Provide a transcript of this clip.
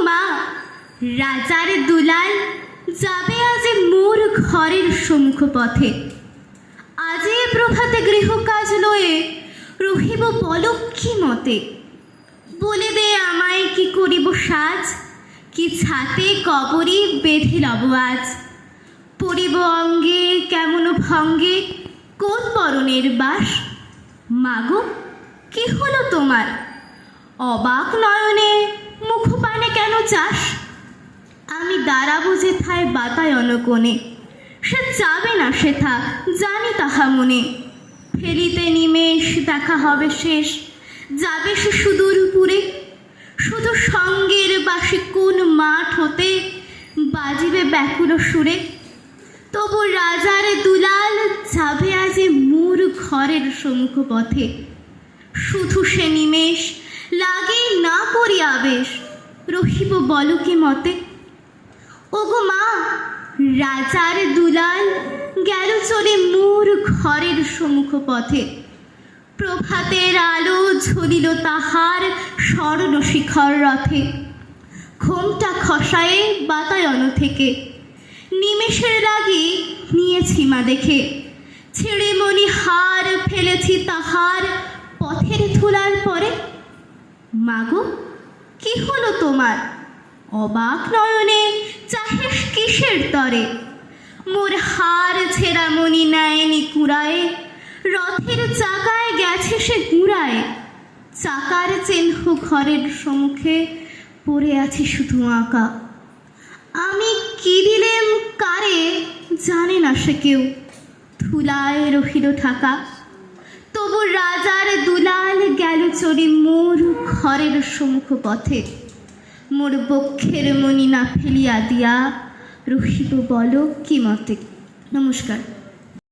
মা, রাজার দুলাল যাবে আজ মোর ঘরের সম্মুখ পথে। আজি প্রভাতে গৃহকাজ লয়ে রহিব বল কি মতে। বলে দে আমায় কি করিব সাজ, কি ছাতে কবরী বেঁধে লব আজ। পড়িব অঙ্গে কেমন ভঙ্গে কোন বরণের বাস। মাগো কি হলো তোমার, অবাক নয়নে মুখপানে কেন চাস। আমি দাঁড়াবো যেথায় বাতায়ন কোণে, সে যাবে না সেথা জানি তাহা মনে। ফেলিতে নিমেষ দেখা হবে শেষ, যাবে সে সুদূর পুরে। শুধু সঙ্গের বাসে কোন মাঠ হতে বাজিবে ব্যাকুল সুরে। তবু রাজার দুলাল যাবে আজ মোর ঘরের সম্মুখ পথে। শুধু সে নিমেষ লাগে না করি আবেশ, রহিব বল কি মতে। ওগো মা, রাজার দুলাল গেল চলে মোর ঘরের সম্মুখ পথে। প্রভাতের আলো ঝলিল তাহার স্বর্ণ শিখর রথে। ঘোমটা খসায়ে বাতায়ন থেকে নিমেষের লাগি নিয়েছি মা দেখে। ছেড়ে মনি হার ফেলেছি তাহার পথের ধুলার পরে। মাগো কি হলো তোমার, অবাক নয়নে চাহিস কিসের তরে। মোর হার ছেঁড়া মনি নেয়নি কুড়ায়, রথের চাকায় গেছে সে গুড়ায়। চাকার চিহ্ন ঘরের সম্মুখে পড়ে আছি শুধু আঁকা। আমি কি দিলেম কারে জানে না সে কেউ, ধুলায় রহিল ঢাকা। তবু রাজার দুলাল গেল চলে মোর ঘরের সম্মুখ পথে। মোর বক্ষের মনি না ফেলিয়া দিয়া রহিব বল কি মতে। নমস্কার।